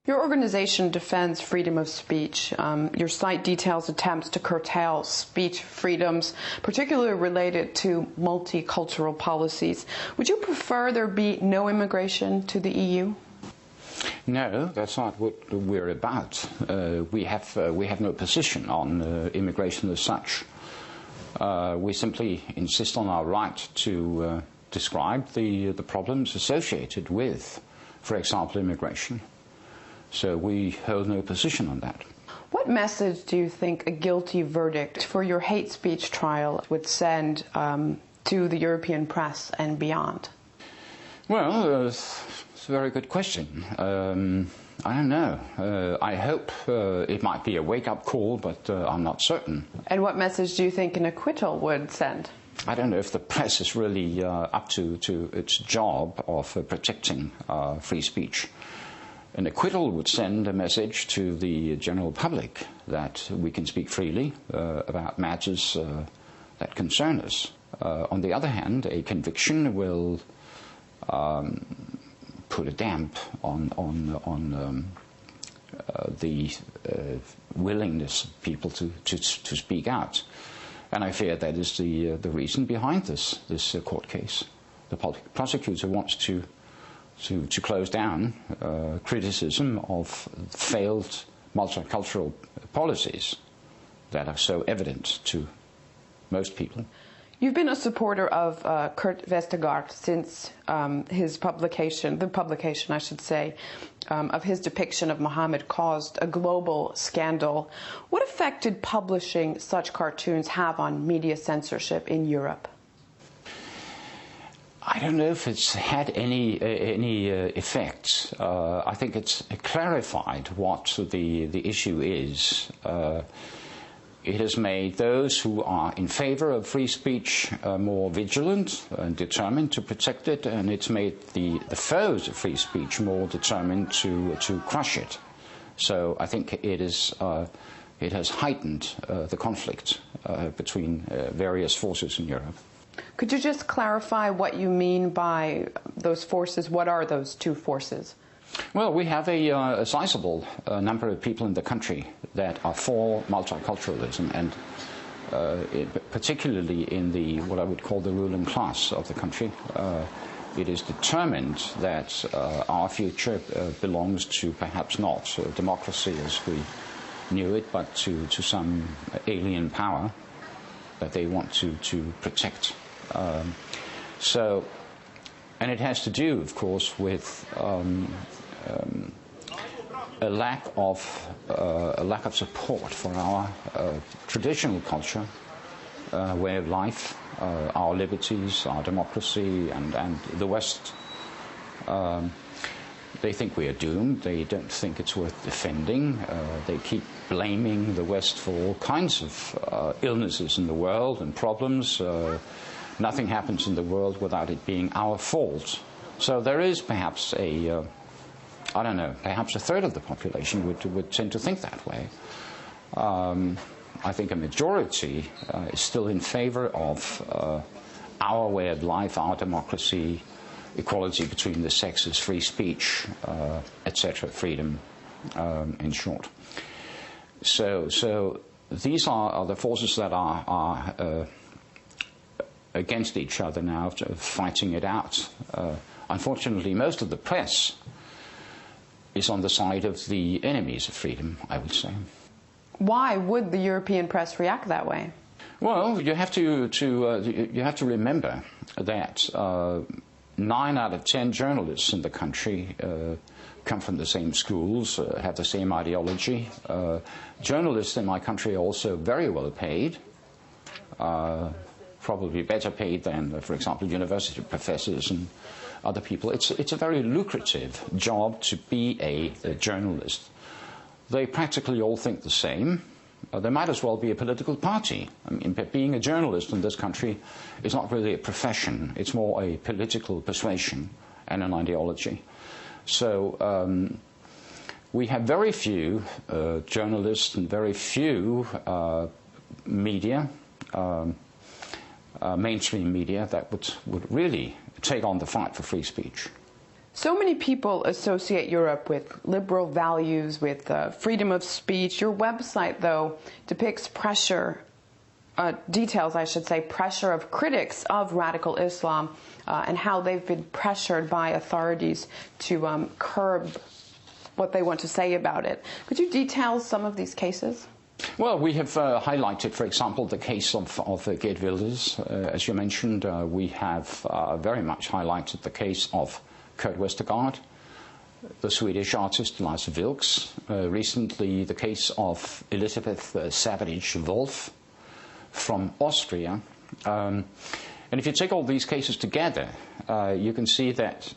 Your organization defends freedom of speech. Your site details attempts to curtail speech freedoms, particularly related to multicultural policies. Would you prefer there be no immigration to the EU? No, that's not what we're about. We have no position on immigration as such. We simply insist on our right to describe the problems associated with, for example, immigration. So we hold no position on that. What message do you think a guilty verdict for your hate speech trial would send to the European press and beyond? Well, it's a very good question. I don't know. I hope it might be a wake-up call, but I'm not certain. And what message do you think an acquittal would send? I don't know if the press is really up to its job of protecting free speech. An acquittal would send a message to the general public that we can speak freely about matters that concern us. On the other hand, a conviction will put a damp on the willingness of people to speak out. And I fear that is the reason behind this court case. The prosecutor wants to close down criticism of failed multicultural policies that are so evident to most people. You've been a supporter of Kurt Vestergaard since his publication, I should say, of his depiction of Muhammad caused a global scandal. What effect did publishing such cartoons have on media censorship in Europe? I don't know if it's had any effect. I think it's clarified what the issue is. It has made those who are in favor of free speech more vigilant and determined to protect it, and it's made the foes of free speech more determined to crush it. So I think it has heightened the conflict between various forces in Europe. Could you just clarify what you mean by those forces? What are those two forces? Well, we have a sizable number of people in the country that are for multiculturalism, and particularly in what I would call the ruling class of the country. It is determined that our future belongs to perhaps not democracy as we knew it, but to some alien power that they want to protect. And it has to do, of course, with a lack of support for our traditional culture, way of life, our liberties, our democracy, and the West. They think we are doomed. They don't think it's worth defending. They keep blaming the West for all kinds of illnesses in the world and problems. Nothing happens in the world without it being our fault. So there is perhaps perhaps a third of the population would tend to think that way. I think a majority is still in favor of our way of life, our democracy, equality between the sexes, free speech, etc., freedom, in short. So these are the forces that are against each other now, fighting it out. Unfortunately, most of the press is on the side of the enemies of freedom, I would say. Why would the European press react that way? Well, you have to remember that 9 out of 10 journalists in the country come from the same schools, have the same ideology. Journalists in my country are also very well paid, probably better paid than, for example, university professors and other people. It's a very lucrative job to be a journalist. They practically all think the same. They might as well be a political party. I mean, being a journalist in this country is not really a profession. It's more a political persuasion and an ideology. So we have very few journalists and very few media, mainstream media, that would really take on the fight for free speech. So many people associate Europe with liberal values, with freedom of speech. Your website, though, depicts details, I should say, pressure of critics of radical Islam and how they've been pressured by authorities to curb what they want to say about it. Could you detail some of these cases? Well, we have highlighted, for example, the case of Geert Wilders. As you mentioned, we have very much highlighted the case of Kurt Westergaard, the Swedish artist Larsem Hedegaardem, recently the case of Elizabeth Savage-Wolf from Austria. And if you take all these cases together, you can see that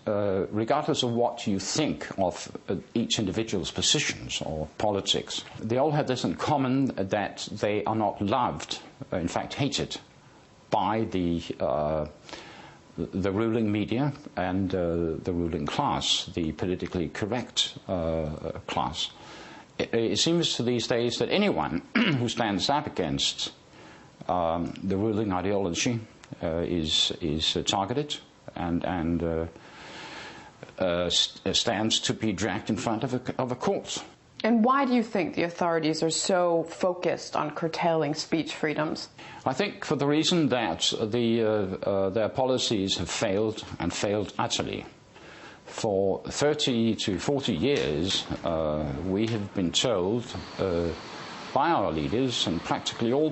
regardless of what you think of each individual's positions or politics, they all have this in common, that they are not loved, in fact hated, by the ruling media and the ruling class, the politically correct class. It seems these days that anyone who stands up against the ruling ideology is targeted and stands to be dragged in front of a court. And why do you think the authorities are so focused on curtailing speech freedoms? I think for the reason that their policies have failed, and failed utterly. For 30 to 40 years, we have been told by our leaders and practically all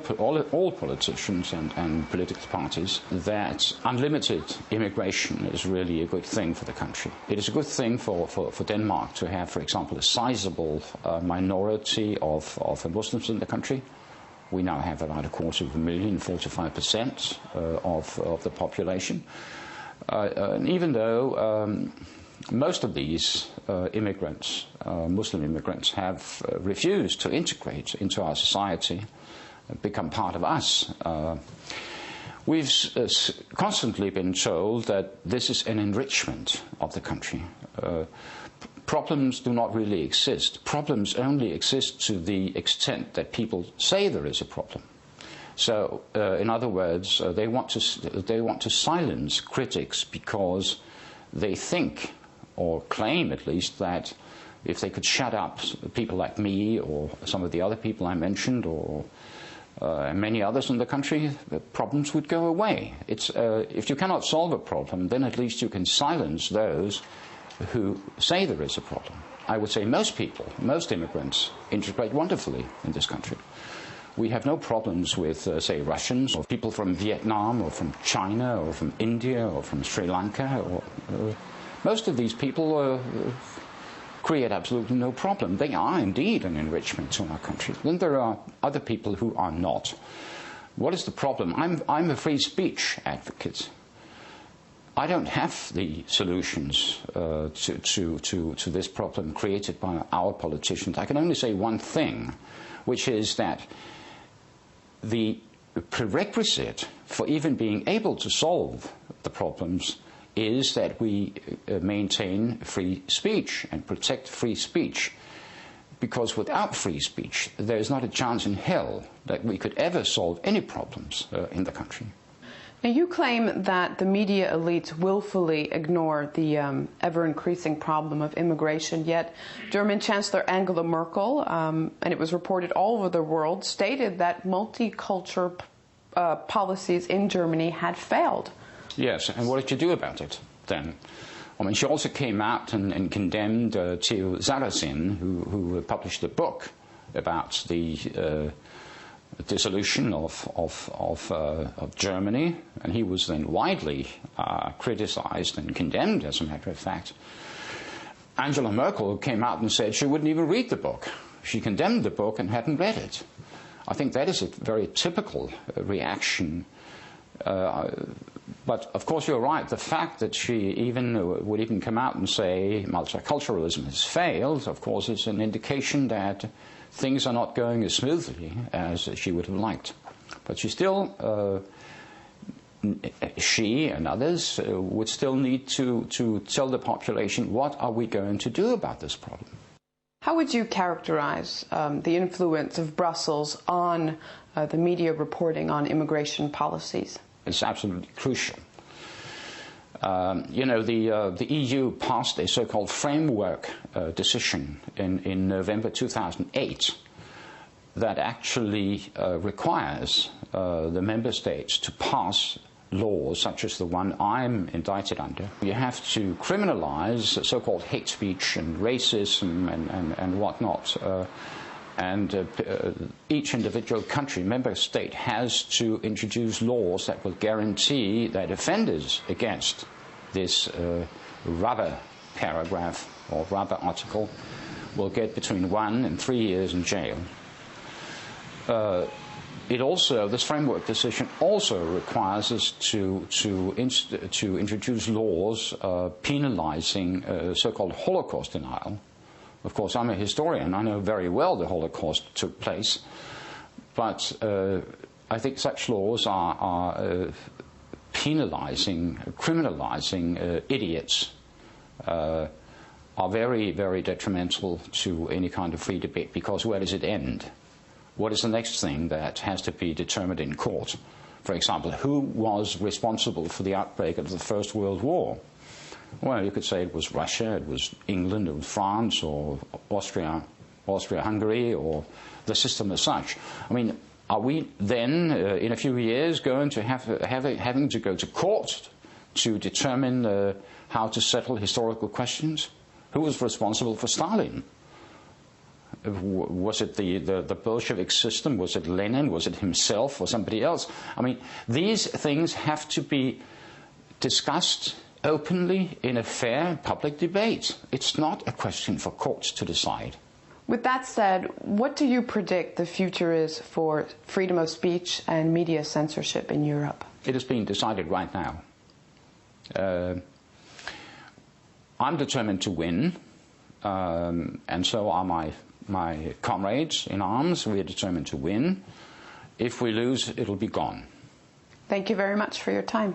politicians and political parties that unlimited immigration is really a good thing for the country. It is a good thing for Denmark to have, for example, a sizable minority of Muslims in the country. We now have about 250,000, 45% of the population. And even though most of these immigrants, Muslim immigrants, have refused to integrate into our society, become part of us. We've constantly been told that this is an enrichment of the country. Problems do not really exist. Problems only exist to the extent that people say there is a problem. So, in other words, they want to silence critics because they think, or claim at least, that if they could shut up people like me or some of the other people I mentioned, or many others in the country, the problems would go away. If you cannot solve a problem, then at least you can silence those who say there is a problem. I would say most people, most immigrants, integrate wonderfully in this country. We have no problems with, say, Russians, or people from Vietnam, or from China, or from India, or from Sri Lanka. Most of these people create absolutely no problem. They are indeed an enrichment to our country. Then there are other people who are not. What is the problem? I'm a free speech advocate. I don't have the solutions to this problem created by our politicians. I can only say one thing, which is that the prerequisite for even being able to solve the problems is that we maintain free speech and protect free speech. Because without free speech, there is not a chance in hell that we could ever solve any problems in the country. Now, you claim that the media elites willfully ignore the ever-increasing problem of immigration, yet German Chancellor Angela Merkel, and it was reported all over the world, stated that multicultural policies in Germany had failed. Yes, and what did you do about it then? I mean, she also came out and condemned Theo Sarrazin, who published a book about the dissolution of Germany, and he was then widely criticized and condemned, as a matter of fact. Angela Merkel came out and said she wouldn't even read the book. She condemned the book and hadn't read it. I think that is a very typical reaction. But of course you're right, the fact that she would even come out and say multiculturalism has failed, of course, is an indication that things are not going as smoothly as she would have liked. But she still, she and others would still need to tell the population, what are we going to do about this problem? How would you characterize the influence of Brussels on the media reporting on immigration policies? It's absolutely crucial. You know, the EU passed a so-called framework decision in November 2008 that actually requires the member states to pass laws such as the one I'm indicted under. You have to criminalize so-called hate speech and racism and whatnot. Each individual country, member state, has to introduce laws that will guarantee that offenders against this rubber paragraph or rubber article will get between 1 and 3 years in jail. This framework decision also requires us to introduce laws penalizing so-called Holocaust denial. Of course, I'm a historian. I know very well the Holocaust took place, but I think such laws are criminalizing idiots, are very, very detrimental to any kind of free debate, because where does it end? What is the next thing that has to be determined in court? For example, who was responsible for the outbreak of the First World War? Well, you could say it was Russia, it was England, it was France, or Austria-Hungary, or the system as such. I mean, are we then, in a few years, going to having to go to court to determine how to settle historical questions? Who was responsible for Stalin? Was it the Bolshevik system? Was it Lenin? Was it himself or somebody else? I mean, these things have to be discussed openly in a fair public debate. It's not a question for courts to decide. With that said, what do you predict the future is for freedom of speech and media censorship in Europe? It is being decided right now. I'm determined to win, and so are my comrades in arms. We are determined to win. If we lose, it'll be gone. Thank you very much for your time.